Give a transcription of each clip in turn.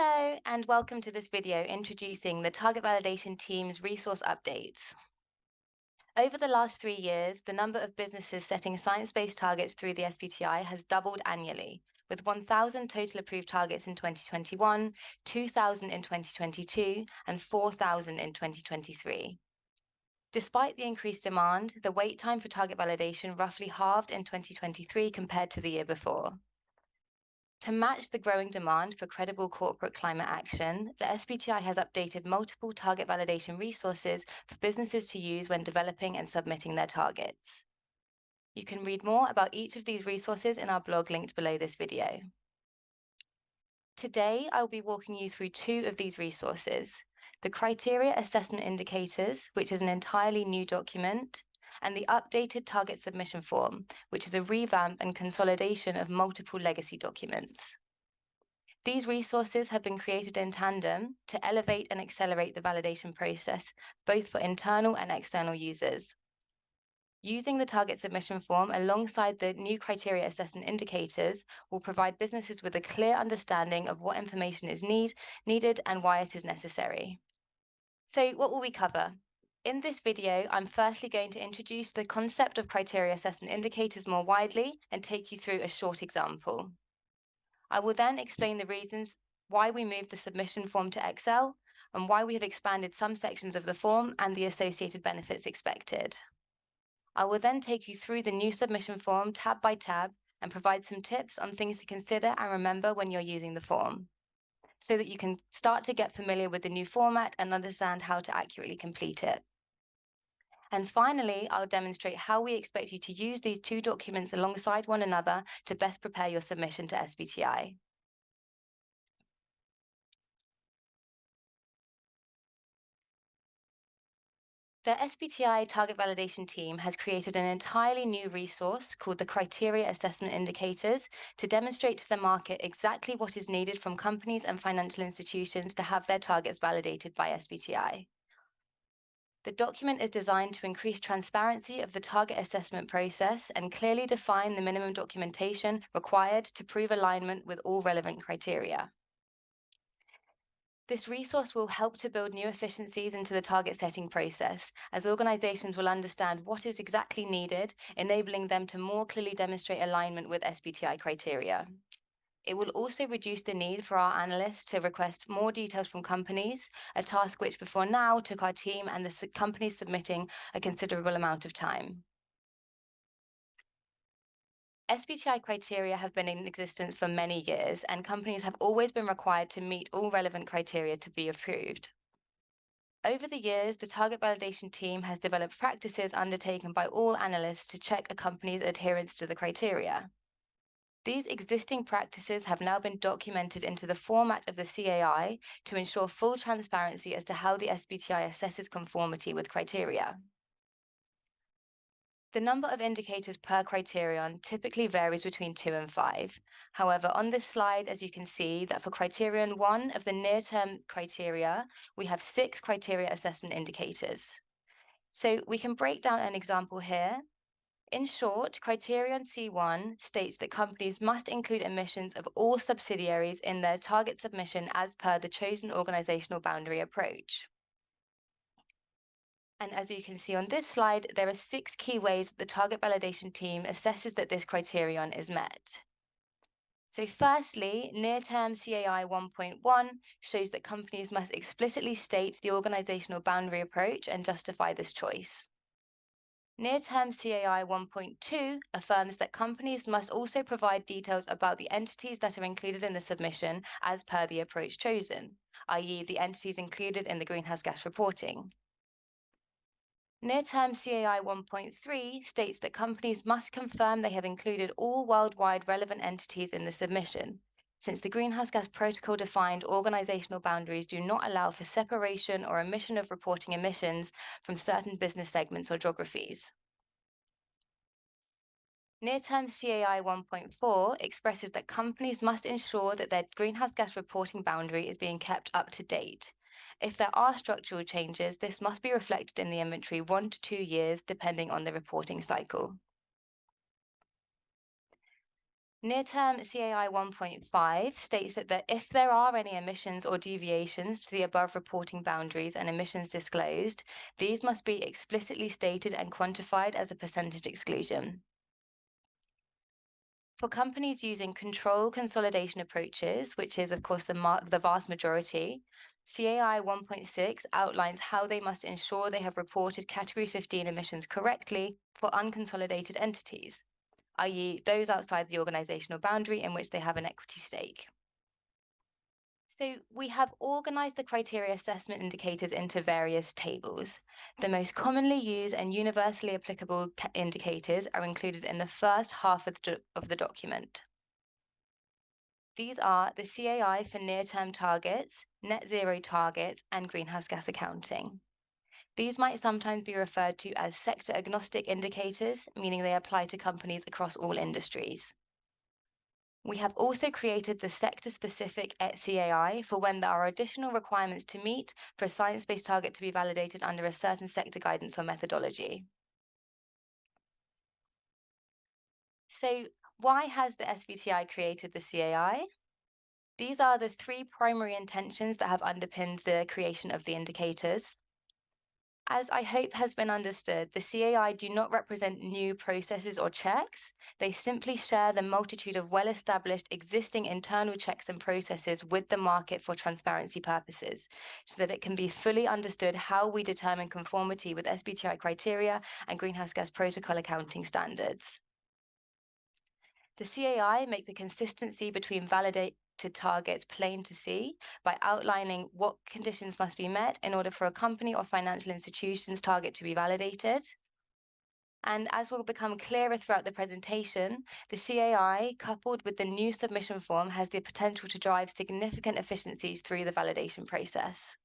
Hello, and welcome to this video introducing the Target Validation Team's resource updates. Over the last 3 years, the number of businesses setting science-based targets through the SBTi has doubled annually, with 1,000 total approved targets in 2021, 2,000 in 2022, and 4,000 in 2023. Despite the increased demand, the wait time for target validation roughly halved in 2023 compared to the year before. To match the growing demand for credible corporate climate action, the SBTi has updated multiple target validation resources for businesses to use when developing and submitting their targets. You can read more about each of these resources in our blog linked below this video. Today, I will be walking you through two of these resources: the Criteria Assessment Indicators, which is an entirely new document, and the updated target submission form, which is a revamp and consolidation of multiple legacy documents. These resources have been created in tandem to elevate and accelerate the validation process, both for internal and external users. Using the target submission form alongside the new criteria assessment indicators will provide businesses with a clear understanding of what information is needed and why it is necessary. So what will we cover? In this video, I'm firstly going to introduce the concept of criteria assessment indicators more widely and take you through a short example. I will then explain the reasons why we moved the submission form to Excel and why we have expanded some sections of the form and the associated benefits expected. I will then take you through the new submission form tab by tab and provide some tips on things to consider and remember when you're using the form, so that you can start to get familiar with the new format and understand how to accurately complete it. And finally, I'll demonstrate how we expect you to use these two documents alongside one another to best prepare your submission to SBTi. The SBTi target validation team has created an entirely new resource called the Criteria Assessment Indicators to demonstrate to the market exactly what is needed from companies and financial institutions to have their targets validated by SBTi. The document is designed to increase transparency of the target assessment process and clearly define the minimum documentation required to prove alignment with all relevant criteria. This resource will help to build new efficiencies into the target setting process, as organizations will understand what is exactly needed, enabling them to more clearly demonstrate alignment with SBTi criteria. It will also reduce the need for our analysts to request more details from companies, a task which before now took our team and the companies submitting a considerable amount of time. SBTi criteria have been in existence for many years, and companies have always been required to meet all relevant criteria to be approved. Over the years, the target validation team has developed practices undertaken by all analysts to check a company's adherence to the criteria. These existing practices have now been documented into the format of the CAI to ensure full transparency as to how the SBTi assesses conformity with criteria. The number of indicators per criterion typically varies between 2 and 5. However, on this slide, as you can see, that for criterion 1 of the near-term criteria, we have 6 criteria assessment indicators. So we can break down an example here. In short, criterion C1 states that companies must include emissions of all subsidiaries in their target submission as per the chosen organizational boundary approach. And as you can see on this slide, there are 6 key ways that the target validation team assesses that this criterion is met. So firstly, near-term CAI 1.1 shows that companies must explicitly state the organizational boundary approach and justify this choice. Near-term CAI 1.2 affirms that companies must also provide details about the entities that are included in the submission as per the approach chosen, i.e. the entities included in the greenhouse gas reporting. Near-term CAI 1.3 states that companies must confirm they have included all worldwide relevant entities in the submission, since the Greenhouse Gas Protocol defined organizational boundaries do not allow for separation or omission of reporting emissions from certain business segments or geographies. Near-term CAI 1.4 expresses that companies must ensure that their greenhouse gas reporting boundary is being kept up to date. If there are structural changes, this must be reflected in the inventory 1 to 2 years, depending on the reporting cycle. Near-term CAI 1.5 states that if there are any emissions or deviations to the above reporting boundaries and emissions disclosed, these must be explicitly stated and quantified as a percentage exclusion. For companies using control consolidation approaches, which is, of course, the vast majority, CAI 1.6 outlines how they must ensure they have reported Category 15 emissions correctly for unconsolidated entities, i.e., those outside the organizational boundary in which they have an equity stake. So we have organized the criteria assessment indicators into various tables. The most commonly used and universally applicable indicators are included in the first half of the document. These are the CAI for near-term targets, net zero targets, and greenhouse gas accounting. These might sometimes be referred to as sector-agnostic indicators, meaning they apply to companies across all industries. We have also created the sector-specific CAI for when there are additional requirements to meet for a science-based target to be validated under a certain sector guidance or methodology. So why has the SBTi created the CAI? These are the three primary intentions that have underpinned the creation of the indicators. As I hope has been understood, the CAI do not represent new processes or checks. They simply share the multitude of well-established existing internal checks and processes with the market for transparency purposes, so that it can be fully understood how we determine conformity with SBTi criteria and greenhouse gas protocol accounting standards. The CAI make the consistency between validated targets plain to see by outlining what conditions must be met in order for a company or financial institution's target to be validated. And as will become clearer throughout the presentation, the CAI, coupled with the new submission form, has the potential to drive significant efficiencies through the validation process.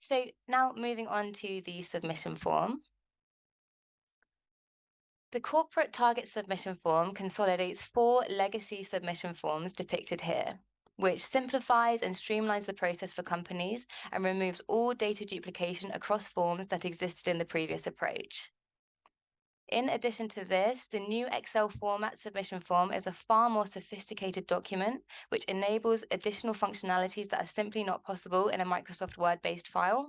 So now moving on to the submission form. The corporate target submission form consolidates 4 legacy submission forms depicted here, which simplifies and streamlines the process for companies and removes all data duplication across forms that existed in the previous approach. In addition to this, the new Excel format submission form is a far more sophisticated document, which enables additional functionalities that are simply not possible in a Microsoft Word-based file.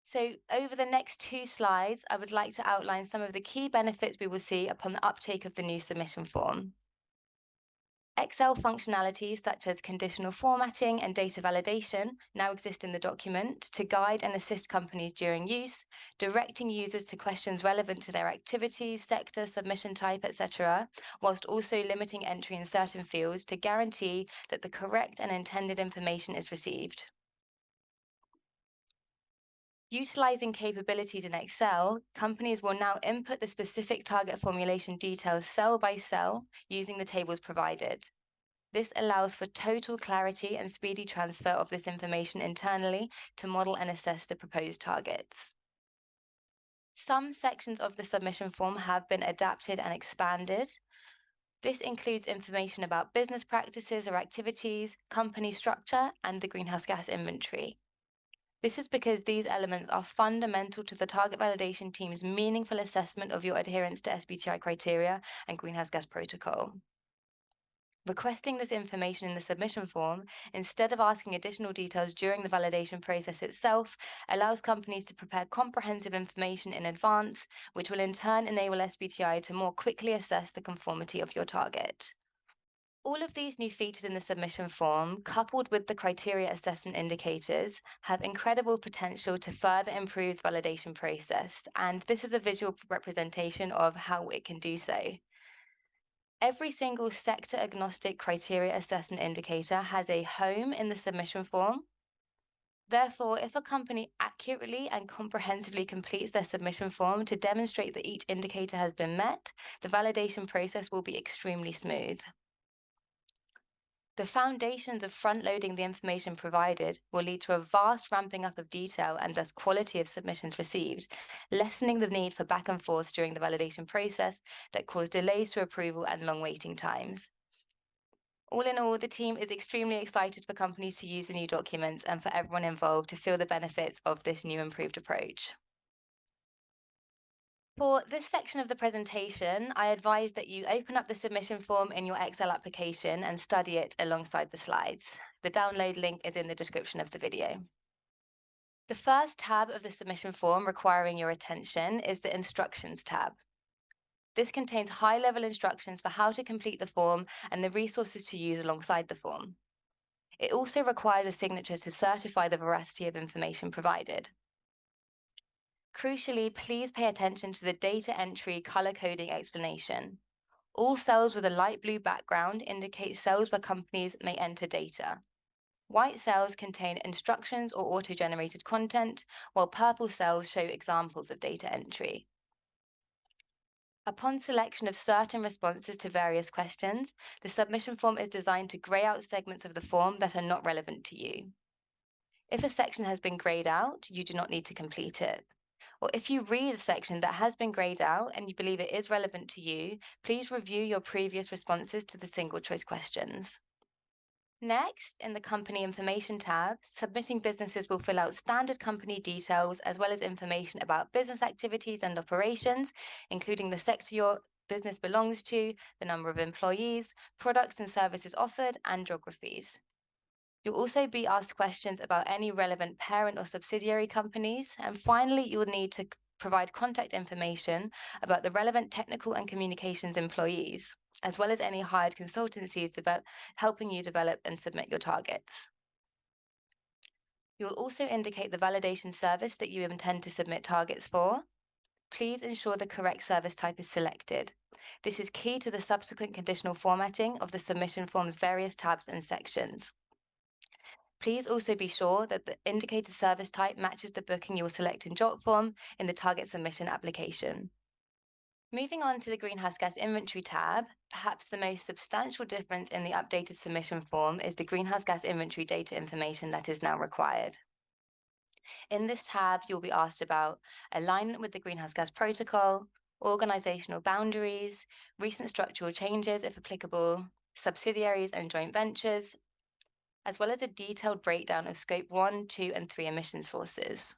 So over the next 2 slides, I would like to outline some of the key benefits we will see upon the uptake of the new submission form. Excel functionalities such as conditional formatting and data validation now exist in the document to guide and assist companies during use, directing users to questions relevant to their activities, sector, submission type, etc., whilst also limiting entry in certain fields to guarantee that the correct and intended information is received. Utilizing capabilities in Excel, companies will now input the specific target formulation details cell by cell using the tables provided. This allows for total clarity and speedy transfer of this information internally to model and assess the proposed targets. Some sections of the submission form have been adapted and expanded. This includes information about business practices or activities, company structure, and the greenhouse gas inventory. This is because these elements are fundamental to the target validation team's meaningful assessment of your adherence to SBTi criteria and greenhouse gas protocol. Requesting this information in the submission form, instead of asking additional details during the validation process itself, allows companies to prepare comprehensive information in advance, which will in turn enable SBTi to more quickly assess the conformity of your target. All of these new features in the submission form, coupled with the criteria assessment indicators, have incredible potential to further improve the validation process, and this is a visual representation of how it can do so. Every single sector-agnostic criteria assessment indicator has a home in the submission form. Therefore, if a company accurately and comprehensively completes their submission form to demonstrate that each indicator has been met, the validation process will be extremely smooth. The foundations of front-loading the information provided will lead to a vast ramping up of detail and thus quality of submissions received, lessening the need for back and forth during the validation process that cause delays to approval and long waiting times. All in all, the team is extremely excited for companies to use the new documents and for everyone involved to feel the benefits of this new improved approach. For this section of the presentation, I advise that you open up the submission form in your Excel application and study it alongside the slides. The download link is in the description of the video. The first tab of the submission form requiring your attention is the Instructions tab. This contains high-level instructions for how to complete the form and the resources to use alongside the form. It also requires a signature to certify the veracity of information provided. Crucially, please pay attention to the data entry color coding explanation. All cells with a light blue background indicate cells where companies may enter data. White cells contain instructions or auto-generated content, while purple cells show examples of data entry. Upon selection of certain responses to various questions, the submission form is designed to grey out segments of the form that are not relevant to you. If a section has been greyed out, you do not need to complete it. Or if you read a section that has been greyed out and you believe it is relevant to you, please review your previous responses to the single choice questions. Next, in the Company Information tab, submitting businesses will fill out standard company details as well as information about business activities and operations, including the sector your business belongs to, the number of employees, products and services offered, and geographies. You'll also be asked questions about any relevant parent or subsidiary companies. And finally, you'll need to provide contact information about the relevant technical and communications employees, as well as any hired consultancies about helping you develop and submit your targets. You'll also indicate the validation service that you intend to submit targets for. Please ensure the correct service type is selected. This is key to the subsequent conditional formatting of the submission form's various tabs and sections. Please also be sure that the indicated service type matches the booking you will select in JotForm in the target submission application. Moving on to the Greenhouse Gas Inventory tab, perhaps the most substantial difference in the updated submission form is the greenhouse gas inventory data information that is now required. In this tab, you'll be asked about alignment with the Greenhouse Gas Protocol, organizational boundaries, recent structural changes if applicable, subsidiaries and joint ventures, as well as a detailed breakdown of Scope 1, 2, and 3 emission sources.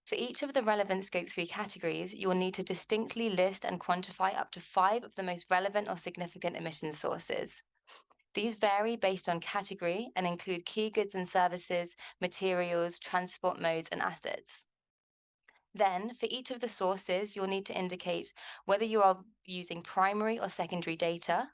For each of the relevant Scope 3 categories, you will need to distinctly list and quantify up to 5 of the most relevant or significant emission sources. These vary based on category and include key goods and services, materials, transport modes, and assets. Then, for each of the sources, you'll need to indicate whether you are using primary or secondary data.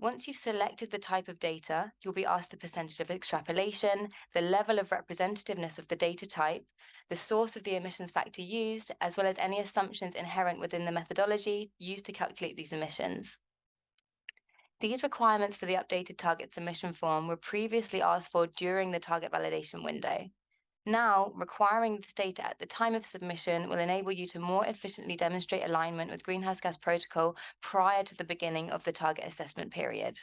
Once you've selected the type of data, you'll be asked the percentage of extrapolation, the level of representativeness of the data type, the source of the emissions factor used, as well as any assumptions inherent within the methodology used to calculate these emissions. These requirements for the updated target submission form were previously asked for during the target validation window. Now, requiring this data at the time of submission will enable you to more efficiently demonstrate alignment with Greenhouse Gas Protocol prior to the beginning of the target assessment period.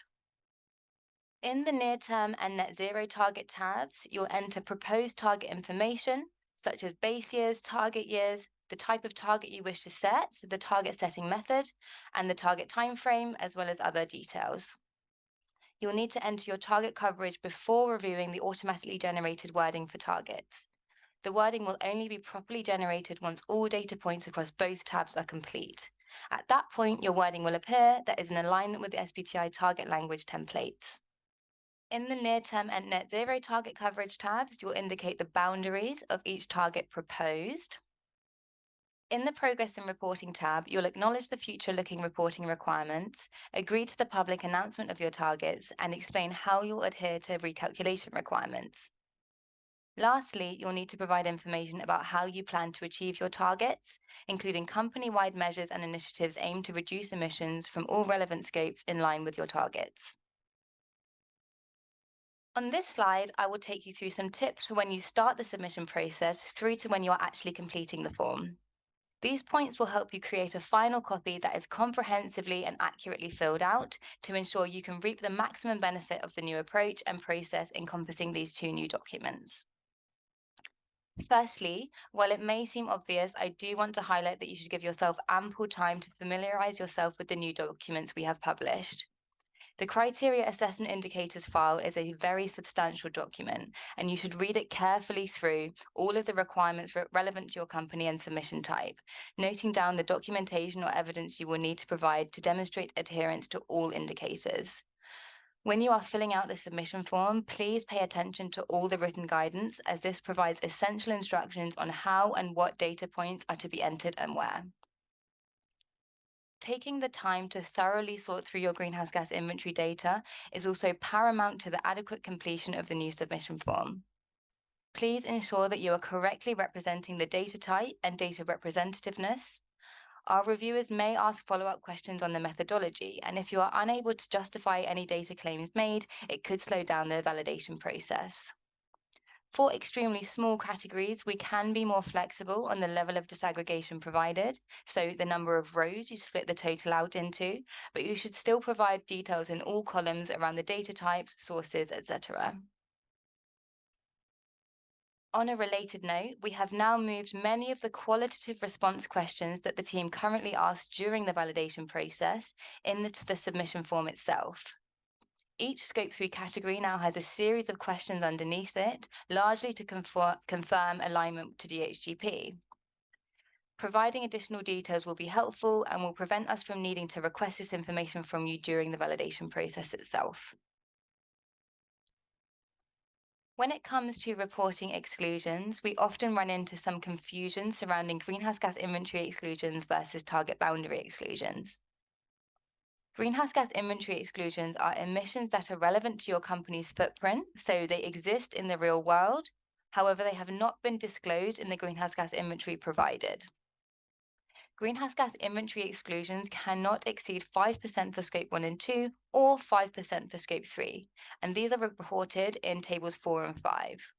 In the near-term and net zero target tabs, you'll enter proposed target information, such as base years, target years, the type of target you wish to set, the target setting method, and the target timeframe, as well as other details. You'll need to enter your target coverage before reviewing the automatically generated wording for targets. The wording will only be properly generated once all data points across both tabs are complete. At that point, your wording will appear that is in alignment with the SBTi target language templates. In the near-term and net zero target coverage tabs, you'll indicate the boundaries of each target proposed. In the Progress and Reporting tab, you'll acknowledge the future-looking reporting requirements, agree to the public announcement of your targets, and explain how you'll adhere to recalculation requirements. Lastly, you'll need to provide information about how you plan to achieve your targets, including company-wide measures and initiatives aimed to reduce emissions from all relevant scopes in line with your targets. On this slide, I will take you through some tips for when you start the submission process through to when you are actually completing the form. These points will help you create a final copy that is comprehensively and accurately filled out to ensure you can reap the maximum benefit of the new approach and process encompassing these two new documents. Firstly, while it may seem obvious, I do want to highlight that you should give yourself ample time to familiarize yourself with the new documents we have published. The Criteria Assessment Indicators file is a very substantial document, and you should read it carefully through all of the requirements relevant to your company and submission type, noting down the documentation or evidence you will need to provide to demonstrate adherence to all indicators. When you are filling out the submission form, please pay attention to all the written guidance, as this provides essential instructions on how and what data points are to be entered and where. Taking the time to thoroughly sort through your greenhouse gas inventory data is also paramount to the adequate completion of the new submission form. Please ensure that you are correctly representing the data type and data representativeness. Our reviewers may ask follow-up questions on the methodology, and if you are unable to justify any data claims made, it could slow down the validation process. For extremely small categories, we can be more flexible on the level of disaggregation provided, so the number of rows you split the total out into, but you should still provide details in all columns around the data types, sources, etc. On a related note, we have now moved many of the qualitative response questions that the team currently asks during the validation process into the submission form itself. Each Scope 3 category now has a series of questions underneath it, largely to confirm alignment to DHGP. Providing additional details will be helpful and will prevent us from needing to request this information from you during the validation process itself. When it comes to reporting exclusions, we often run into some confusion surrounding greenhouse gas inventory exclusions versus target boundary exclusions. Greenhouse gas inventory exclusions are emissions that are relevant to your company's footprint, so they exist in the real world. However, they have not been disclosed in the greenhouse gas inventory provided. Greenhouse gas inventory exclusions cannot exceed 5% for Scope 1 and 2 or 5% for Scope 3, and these are reported in Tables 4 and 5.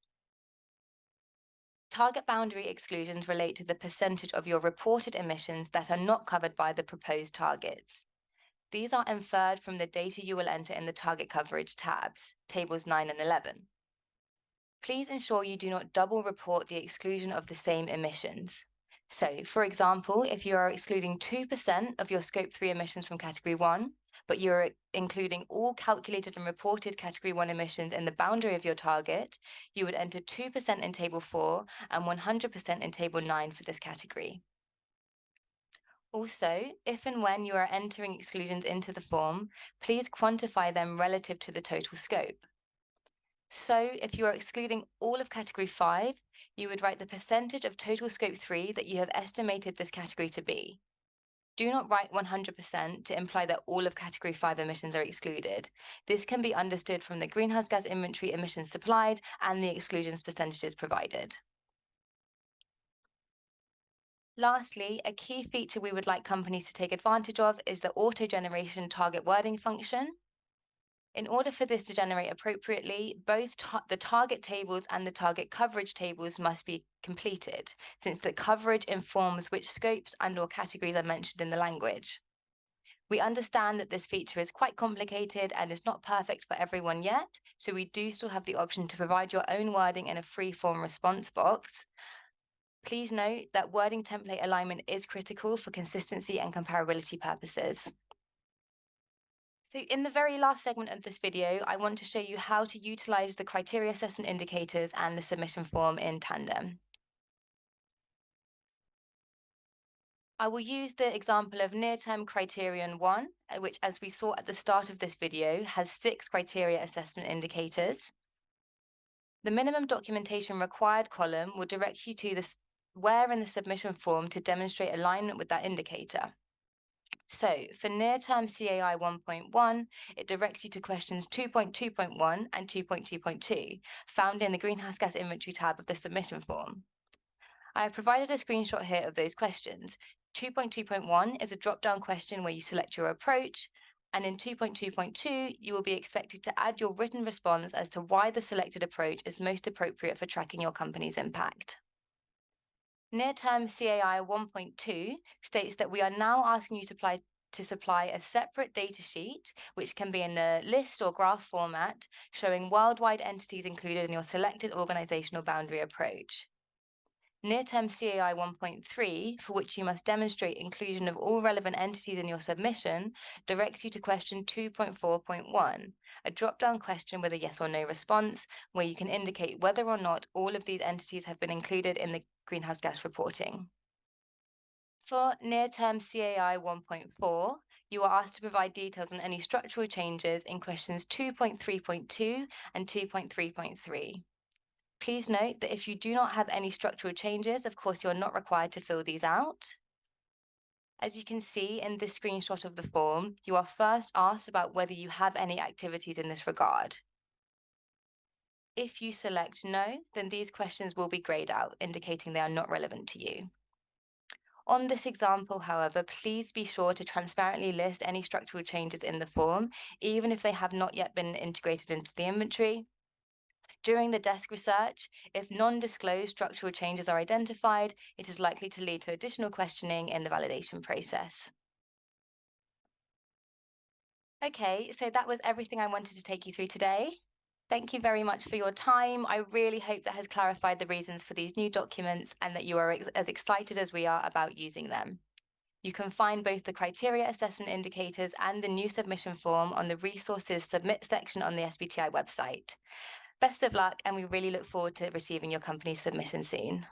Target boundary exclusions relate to the percentage of your reported emissions that are not covered by the proposed targets. These are inferred from the data you will enter in the target coverage tabs, Tables 9 and 11. Please ensure you do not double report the exclusion of the same emissions. So, for example, if you are excluding 2% of your Scope 3 emissions from Category 1, but you're including all calculated and reported Category 1 emissions in the boundary of your target, you would enter 2% in Table 4 and 100% in Table 9 for this category. Also, if and when you are entering exclusions into the form, please quantify them relative to the total scope. So, if you are excluding all of Category 5, you would write the percentage of total Scope 3 that you have estimated this category to be. Do not write 100% to imply that all of Category 5 emissions are excluded. This can be understood from the greenhouse gas inventory emissions supplied and the exclusions percentages provided. Lastly, a key feature we would like companies to take advantage of is the auto-generation target wording function. In order for this to generate appropriately, both the target tables and the target coverage tables must be completed, since the coverage informs which scopes and/or categories are mentioned in the language. We understand that this feature is quite complicated and is not perfect for everyone yet, so we do still have the option to provide your own wording in a free-form response box. Please note that wording template alignment is critical for consistency and comparability purposes. So in the very last segment of this video, I want to show you how to utilize the criteria assessment indicators and the submission form in tandem. I will use the example of near-term criterion 1, which, as we saw at the start of this video, has 6 criteria assessment indicators. The minimum documentation required column will direct you to where in the submission form to demonstrate alignment with that indicator. So for near-term CAI 1.1, it directs you to questions 2.2.1 and 2.2.2, found in the Greenhouse Gas Inventory tab of the submission form. I have provided a screenshot here of those questions. 2.2.1 is a drop-down question where you select your approach, and in 2.2.2, you will be expected to add your written response as to why the selected approach is most appropriate for tracking your company's impact. Near-term CAI 1.2 states that we are now asking you to supply a separate data sheet, which can be in a list or graph format, showing worldwide entities included in your selected organizational boundary approach. Near-term CAI 1.3, for which you must demonstrate inclusion of all relevant entities in your submission, directs you to question 2.4.1, a drop-down question with a yes or no response, where you can indicate whether or not all of these entities have been included in the greenhouse gas reporting. For near-term CAI 1.4, you are asked to provide details on any structural changes in questions 2.3.2 and 2.3.3. Please note that if you do not have any structural changes, of course, you're not required to fill these out. As you can see in this screenshot of the form, you are first asked about whether you have any activities in this regard. If you select no, then these questions will be grayed out, indicating they are not relevant to you. On this example, however, please be sure to transparently list any structural changes in the form, even if they have not yet been integrated into the inventory. During the desk research, if non-disclosed structural changes are identified, it is likely to lead to additional questioning in the validation process. Okay, so that was everything I wanted to take you through today. Thank you very much for your time. I really hope that has clarified the reasons for these new documents and that you are as excited as we are about using them. You can find both the criteria assessment indicators and the new submission form on the Resources Submit section on the SBTi website. Best of luck, and we really look forward to receiving your company's submission soon.